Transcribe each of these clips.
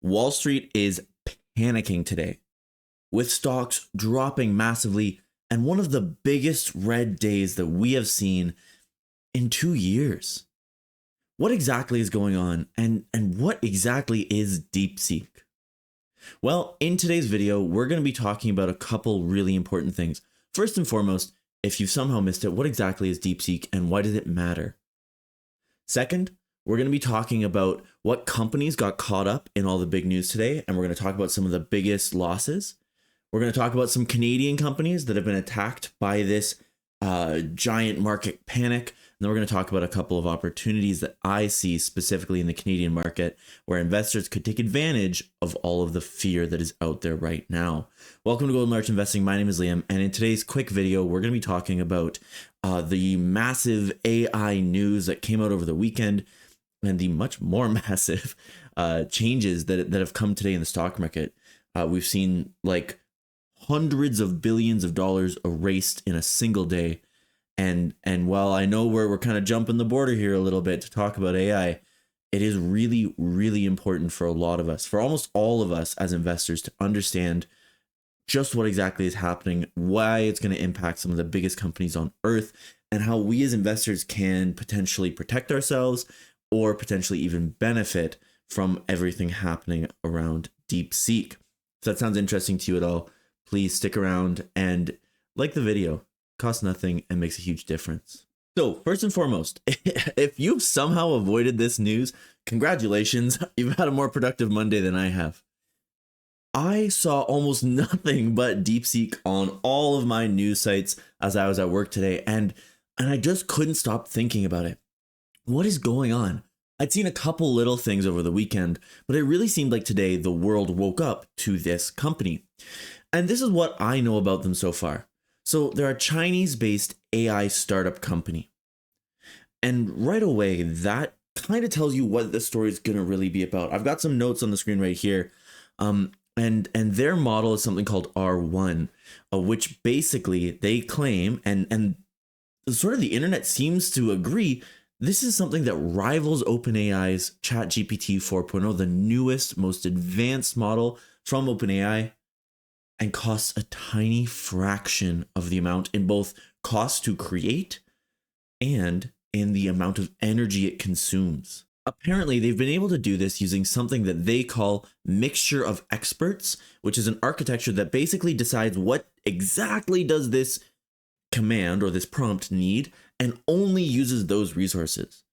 Wall Street is panicking today, with stocks dropping massively and one of the biggest red days that we have seen in 2 years. What exactly is going on, and what exactly is DeepSeek? Well, in today's video, we're going to be talking about a couple really important things. First and foremost, if you've somehow missed it, what exactly is DeepSeek and why does it matter? Second, we're going to be talking about what companies got caught up in all the big news today, and we're going to talk about some of the biggest losses. We're going to talk about some Canadian companies that have been attacked by this giant market panic. And then we're going to talk about a couple of opportunities that I see specifically in the Canadian market where investors could take advantage of all of the fear that is out there right now. Welcome to Golden Arch Investing. My name is Liam, and in today's quick video, we're going to be talking about the massive AI news that came out over the weekend and the much more massive changes that have come today in the stock market. We've seen like hundreds of billions of dollars erased in a single day. And while I know we're kind of jumping the border here a little bit to talk about AI, it is really, really important for a lot of us, for almost all of us as investors, to understand just what exactly is happening, why it's going to impact some of the biggest companies on earth, and how we as investors can potentially protect ourselves or potentially even benefit from everything happening around DeepSeek. If that sounds interesting to you at all, please stick around and like the video. Costs nothing and makes a huge difference. So first and foremost, if you've somehow avoided this news, congratulations, you've had a more productive Monday than I have. I saw almost nothing but DeepSeek on all of my news sites as I was at work today, and I just couldn't stop thinking about it. What is going on? I'd seen a couple little things over the weekend, but it really seemed like today the world woke up to this company. And this is what I know about them so far. So they're a Chinese-based AI startup company. And right away, that kind of tells you what the story is going to really be about. I've got some notes on the screen right here. And their model is something called R1, which basically they claim, and sort of the internet seems to agree, this is something that rivals OpenAI's ChatGPT 4.0, the newest, most advanced model from OpenAI, and costs a tiny fraction of the amount in both cost to create and in the amount of energy it consumes. Apparently, they've been able to do this using something that they call mixture of experts, which is an architecture that basically decides what exactly does this command or this prompt need and only uses those resources,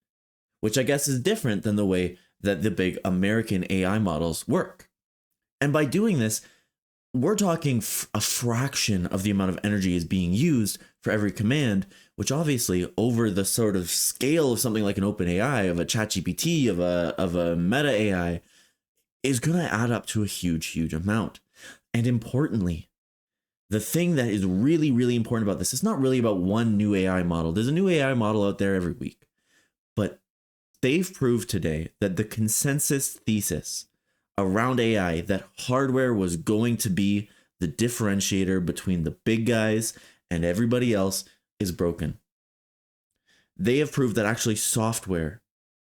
which I guess is different than the way that the big American AI models work. And by doing this, we're talking a fraction of the amount of energy is being used for every command, which obviously over the sort of scale of something like an OpenAI, of a ChatGPT, of a Meta AI, is going to add up to a huge, huge amount. And importantly, the thing that is really, really important about this is not really about one new AI model. There's a new AI model out there every week, but they've proved today that the consensus thesis around AI, that hardware was going to be the differentiator between the big guys and everybody else, is broken. They have proved that actually software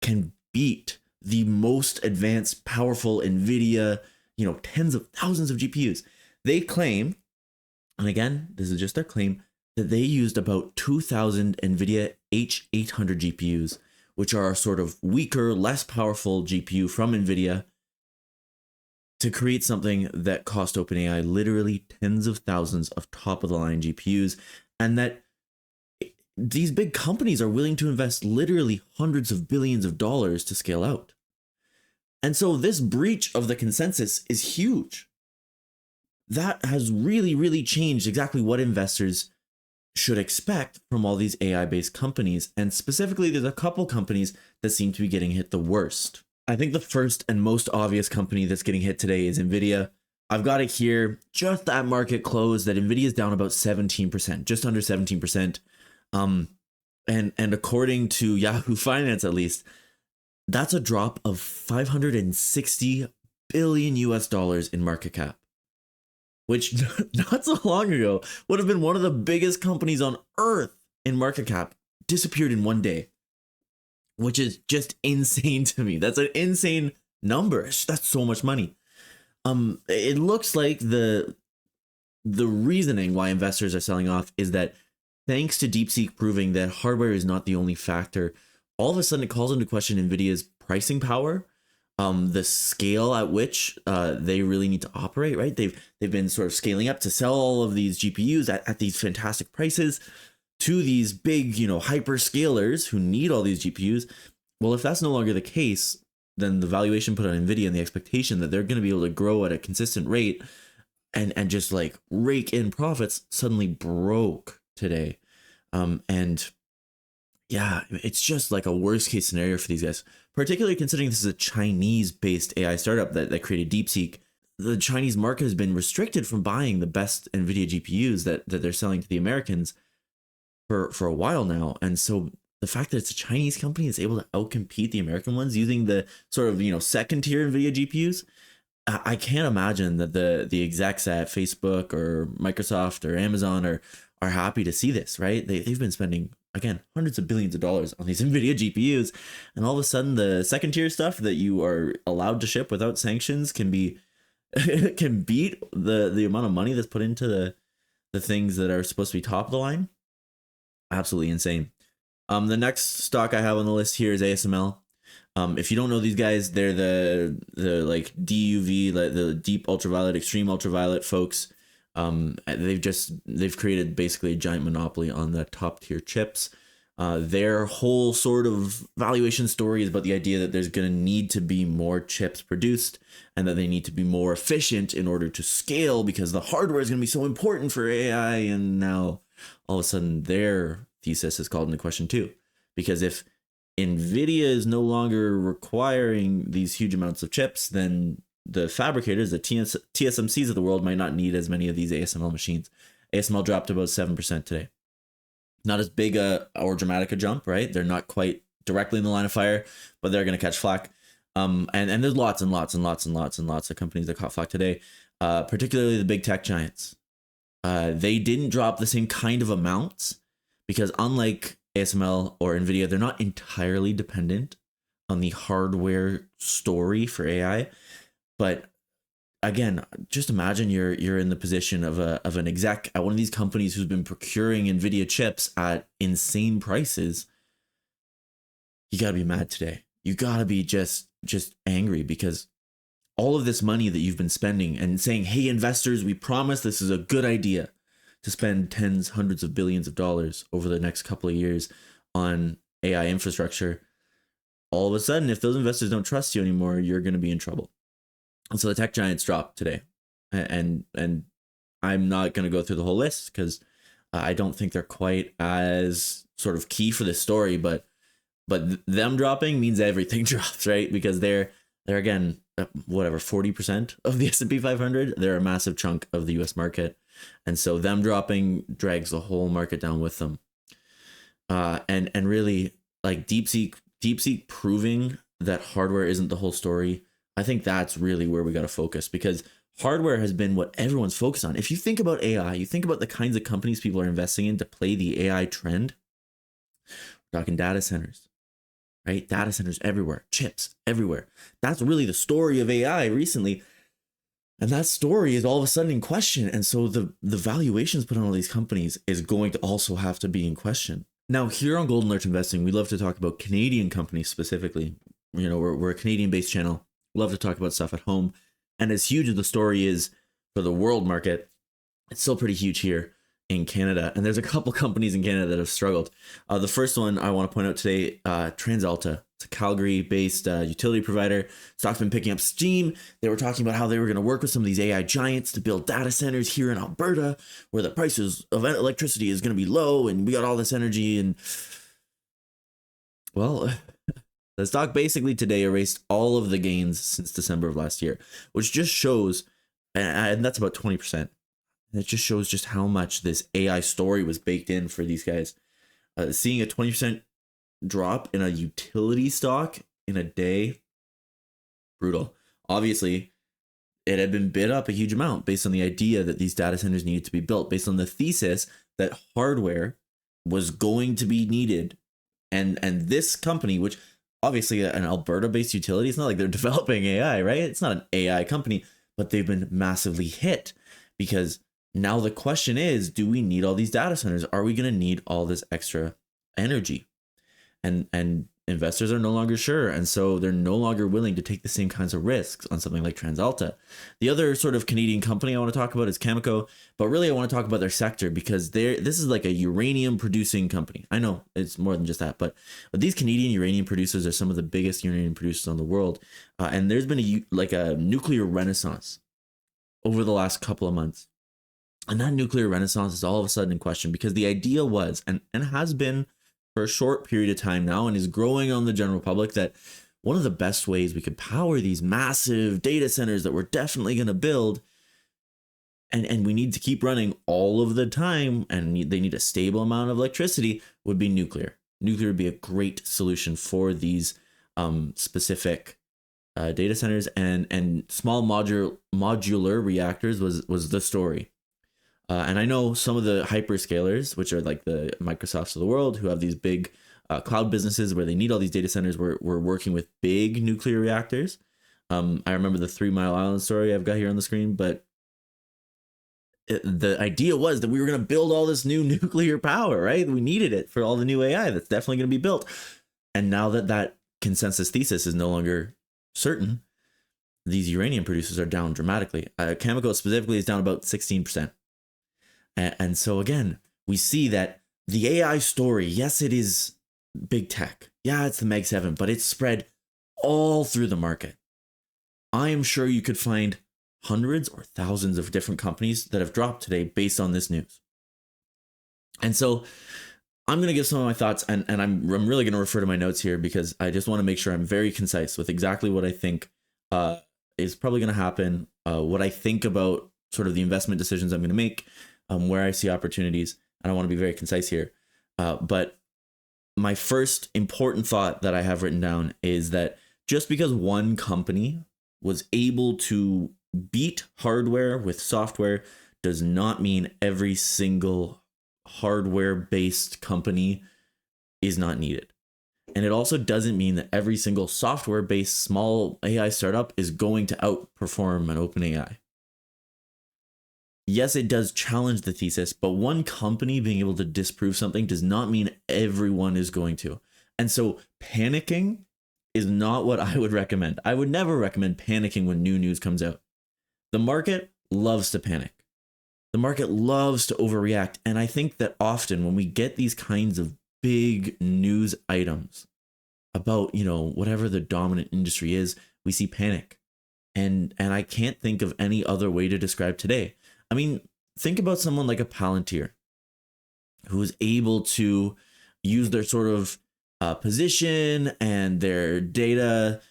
can beat the most advanced, powerful Nvidia, tens of thousands of GPUs. They claim, and again, this is just their claim, that they used about 2,000 Nvidia H800 GPUs, which are a sort of weaker, less powerful GPU from Nvidia, to create something that cost OpenAI literally tens of thousands of top-of-the-line GPUs, and that these big companies are willing to invest literally hundreds of billions of dollars to scale out. And so this breach of the consensus is huge. That has really, really changed exactly what investors should expect from all these AI-based companies, and specifically there's a couple companies that seem to be getting hit the worst. I think the first and most obvious company that's getting hit today is Nvidia. I've got it here, just at market close, that Nvidia is down about 17%, just under 17%. And according to Yahoo Finance, at least, that's a drop of $560 billion in market cap, which not so long ago would have been one of the biggest companies on earth in market cap, disappeared in one day. Which is just insane to me. That's an insane numbers. That's so much money. It looks like the reasoning why investors are selling off is that thanks to DeepSeek proving that hardware is not the only factor, all of a sudden it calls into question Nvidia's pricing power, the scale at which they really need to operate. Right, they've been sort of scaling up to sell all of these GPUs at these fantastic prices to these big, hyperscalers who need all these GPUs. Well, if that's no longer the case, then the valuation put on Nvidia and the expectation that they're going to be able to grow at a consistent rate and just like rake in profits suddenly broke today. And yeah, it's just like a worst case scenario for these guys, particularly considering this is a Chinese based AI startup that created DeepSeek. The Chinese market has been restricted from buying the best Nvidia GPUs that they're selling to the Americans for a while now. And so the fact that it's a Chinese company that's able to outcompete the American ones using the sort of, second tier Nvidia GPUs, I can't imagine that the execs at Facebook or Microsoft or Amazon are happy to see this, right? They've been spending, again, hundreds of billions of dollars on these Nvidia GPUs, and all of a sudden the second tier stuff that you are allowed to ship without sanctions can beat the amount of money that's put into the things that are supposed to be top of the line. Absolutely insane. The next stock I have on the list here is ASML. If you don't know these guys, they're the like DUV, like the deep ultraviolet, extreme ultraviolet folks. They've created basically a giant monopoly on the top tier chips. Their whole sort of valuation story is about the idea that there's going to need to be more chips produced and that they need to be more efficient in order to scale because the hardware is going to be so important for AI. And now all of a sudden their thesis is called into question too, because if Nvidia is no longer requiring these huge amounts of chips, then the fabricators, the TSMCs of the world, might not need as many of these ASML machines. ASML dropped about 7% today. Not as big or dramatic a jump, right? They're not quite directly in the line of fire, but they're going to catch flack. And there's lots and lots and lots and lots and lots of companies that caught flack today, particularly the big tech giants. They didn't drop the same kind of amounts because unlike ASML or Nvidia, they're not entirely dependent on the hardware story for AI. But again, just imagine you're in the position of an exec at one of these companies who's been procuring Nvidia chips at insane prices. You gotta be mad today. You gotta be just angry because all of this money that you've been spending and saying, hey, investors, we promise this is a good idea to spend tens, hundreds of billions of dollars over the next couple of years on AI infrastructure. All of a sudden, if those investors don't trust you anymore, you're going to be in trouble. And so the tech giants dropped today. And I'm not going to go through the whole list because I don't think they're quite as sort of key for this story, but them dropping means everything drops, right? Because they're again, whatever, 40% of the S&P 500. They're a massive chunk of the US market. And so them dropping drags the whole market down with them. And really, like DeepSeek proving that hardware isn't the whole story. I think that's really where we got to focus because hardware has been what everyone's focused on. If you think about AI, you think about the kinds of companies people are investing in to play the AI trend. We're talking data centers, right? Data centers everywhere, chips everywhere. That's really the story of AI recently. And that story is all of a sudden in question. And so the valuations put on all these companies is going to also have to be in question. Now, here on Golden Lurch Investing, we love to talk about Canadian companies specifically. We're a Canadian-based channel. We love to talk about stuff at home. And as huge as the story is for the world market, it's still pretty huge here in Canada. And there's a couple companies in Canada that have struggled. The first one I want to point out today, TransAlta. It's a Calgary-based utility provider. Stock's been picking up steam. They were talking about how they were going to work with some of these AI giants to build data centers here in Alberta, where the prices of electricity is going to be low, and we got all this energy. And well, the stock basically today erased all of the gains since December of last year, which just shows, and that's about 20%. It just shows just how much this AI story was baked in for these guys. Seeing a 20% drop in a utility stock in a day, brutal. Obviously, it had been bid up a huge amount based on the idea that these data centers needed to be built, based on the thesis that hardware was going to be needed. And this company, which obviously an Alberta-based utility. It's not like they're developing AI, right? It's not an AI company, but they've been massively hit because now the question is, do we need all these data centers? Are we going to need all this extra energy? And investors are no longer sure, and so they're no longer willing to take the same kinds of risks on something like TransAlta. The other sort of Canadian company I want to talk about is Cameco, but really I want to talk about their sector because this is like a uranium producing company. I know it's more than just that, but these Canadian uranium producers are some of the biggest uranium producers in the world, and there's been a nuclear renaissance over the last couple of months. And that nuclear renaissance is all of a sudden in question because the idea was, and has been for a short period of time now, and is growing on the general public, that one of the best ways we could power these massive data centers that we're definitely going to build, and we need to keep running all of the time, and they need a stable amount of electricity, would be nuclear. Nuclear would be a great solution for these specific data centers, and small modular reactors was the story. And I know some of the hyperscalers, which are like the Microsofts of the world, who have these big cloud businesses where they need all these data centers, were working with big nuclear reactors. I remember the 3 Mile Island story I've got here on the screen, but the idea was that we were going to build all this new nuclear power, right? We needed it for all the new AI that's definitely going to be built. And now that consensus thesis is no longer certain, these uranium producers are down dramatically. Cameco specifically is down about 16%. And so again, we see that the AI story, yes, it is big tech. Yeah, it's the Meg 7, but it's spread all through the market. I am sure you could find hundreds or thousands of different companies that have dropped today based on this news. And so I'm going to give some of my thoughts, and I'm really going to refer to my notes here because I just want to make sure I'm very concise with exactly what I think is probably going to happen, what I think about sort of the investment decisions I'm going to make, where I see opportunities, and I want to be very concise here. But my first important thought that I have written down is that just because one company was able to beat hardware with software does not mean every single hardware-based company is not needed. And it also doesn't mean that every single software-based small AI startup is going to outperform an OpenAI. Yes, it does challenge the thesis, but one company being able to disprove something does not mean everyone is going to. And so panicking is not what I would recommend. I would never recommend panicking when new news comes out. The market loves to panic. The market loves to overreact. And I think that often when we get these kinds of big news items about, whatever the dominant industry is, we see panic. And I can't think of any other way to describe today. I mean, think about someone like a Palantir who is able to use their sort of position and their data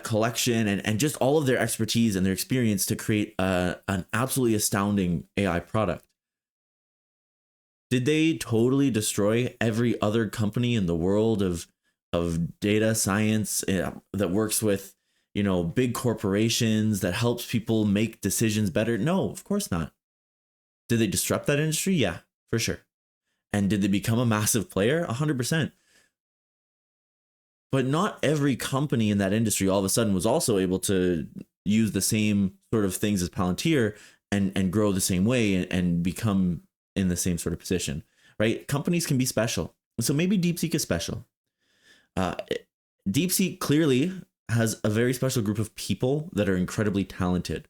collection and just all of their expertise and their experience to create an absolutely astounding AI product. Did they totally destroy every other company in the world of data science that works with, big corporations, that helps people make decisions better? No, of course not. Did they disrupt that industry? Yeah, for sure. And did they become a massive player? 100%. But not every company in that industry all of a sudden was also able to use the same sort of things as Palantir and grow the same way and become in the same sort of position, right? Companies can be special. So maybe DeepSeek is special. DeepSeek clearly has a very special group of people that are incredibly talented.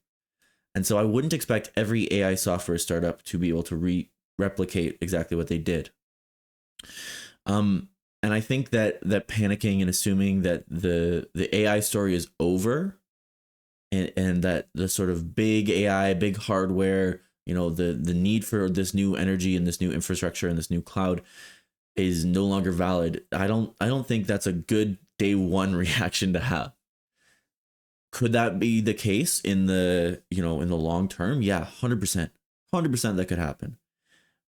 And so I wouldn't expect every AI software startup to be able to replicate exactly what they did. And I think that panicking and assuming that the AI story is over and that the sort of big AI, big hardware, the need for this new energy and this new infrastructure and this new cloud is no longer valid. I don't think that's a good day one reaction to have. Could that be the case in the long term? Yeah, 100%. 100% that could happen.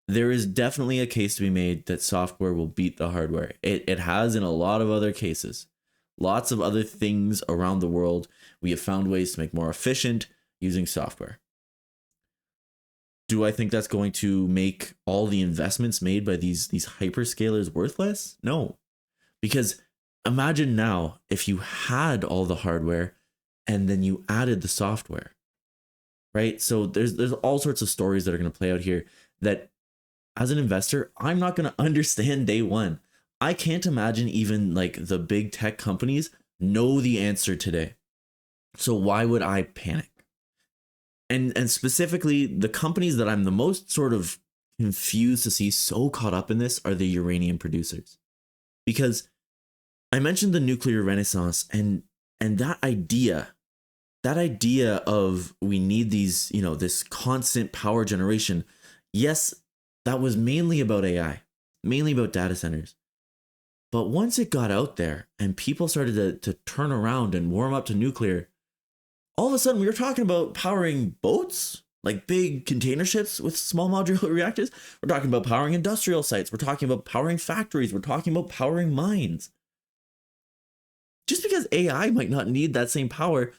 There is definitely a case to be made that software will beat the hardware. It has in a lot of other cases. Lots of other things around the world, we have found ways to make more efficient using software. Do I think that's going to make all the investments made by these hyperscalers worthless? No, because Imagine now if you had all the hardware and then you added the software, right? So there's all sorts of stories that are going to play out here that as an investor, I'm not going to understand day one. I can't imagine even like the big tech companies know the answer today. So why would I panic? And specifically, the companies that I'm the most sort of confused to see so caught up in this are the uranium producers. Because I mentioned the nuclear renaissance and that idea of we need these, this constant power generation. Yes, that was mainly about AI, mainly about data centers. But once it got out there and people started to turn around and warm up to nuclear, all of a sudden we were talking about powering boats, like big container ships with small modular reactors. We're talking about powering industrial sites. We're talking about powering factories. We're talking about powering mines. Just because AI might not need that same power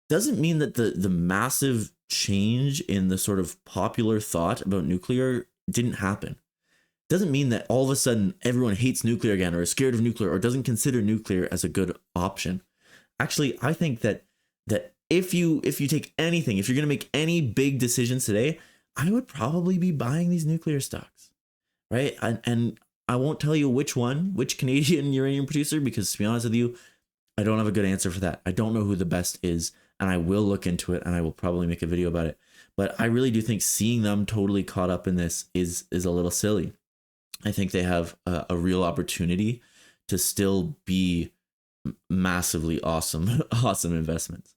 doesn't mean that the massive change in the sort of popular thought about nuclear didn't happen. Doesn't mean that all of a sudden everyone hates nuclear again or is scared of nuclear or doesn't consider nuclear as a good option. Actually, I think that if you take anything, if you're going to make any big decisions today, I would probably be buying these nuclear stocks, right? And I won't tell you which Canadian uranium producer, because to be honest with you, I don't have a good answer for that. I don't know who the best is, and I will look into it and I will probably make a video about it. But I really do think seeing them totally caught up in this is a little silly. I think they have a real opportunity to still be massively awesome investments.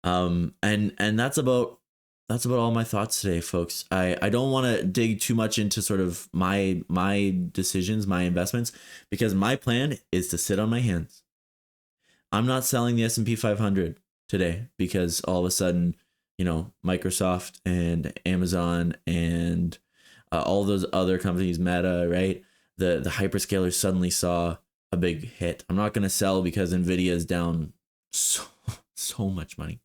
And that's about all my thoughts today, folks. I don't want to dig too much into sort of my decisions, my investments, because my plan is to sit on my hands. I'm not selling the S&P 500 today because all of a sudden, Microsoft and Amazon and all those other companies, Meta, right? The hyperscalers suddenly saw a big hit. I'm not going to sell because Nvidia is down so much money.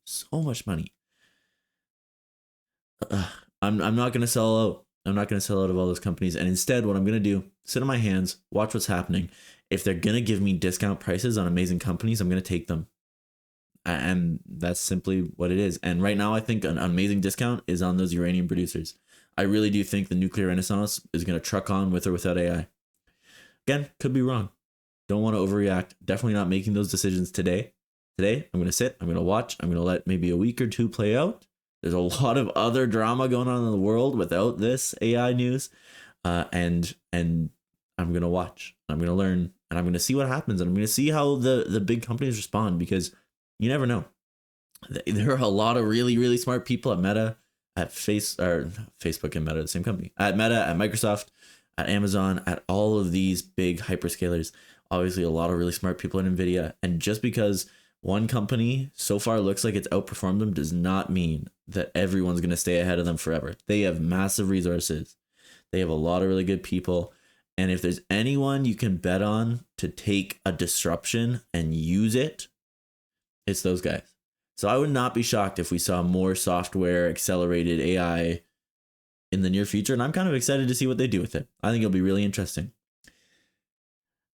I'm not going to sell out. I'm not going to sell out of all those companies. And instead, what I'm going to do, sit on my hands, watch what's happening. If they're going to give me discount prices on amazing companies, I'm going to take them. And that's simply what it is. And right now, I think an amazing discount is on those uranium producers. I really do think the nuclear renaissance is going to truck on with or without AI. Again, could be wrong. Don't want to overreact. Definitely not making those decisions today. Today, I'm going to sit, I'm going to watch, I'm going to let maybe a week or two play out. There's a lot of other drama going on in the world without this AI news. And I'm going to watch, I'm going to learn, and I'm going to see what happens. And I'm going to see how the big companies respond, because you never know. There are a lot of really, really smart people at Meta, at Facebook and Meta, the same company, at Meta, at Microsoft, at Amazon, at all of these big hyperscalers. Obviously, a lot of really smart people at Nvidia. And just because one company so far looks like it's outperformed them does not mean that everyone's going to stay ahead of them forever. They have massive resources. They have a lot of really good people. And if there's anyone you can bet on to take a disruption and use it, it's those guys. So I would not be shocked if we saw more software accelerated AI in the near future. And I'm kind of excited to see what they do with it. I think it'll be really interesting.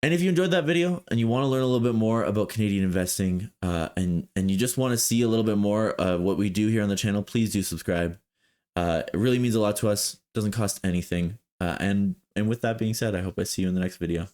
And if you enjoyed that video and you want to learn a little bit more about Canadian investing, and you just want to see a little bit more of what we do here on the channel, please do subscribe. It really means a lot to us. Doesn't cost anything. And with that being said, I hope I see you in the next video.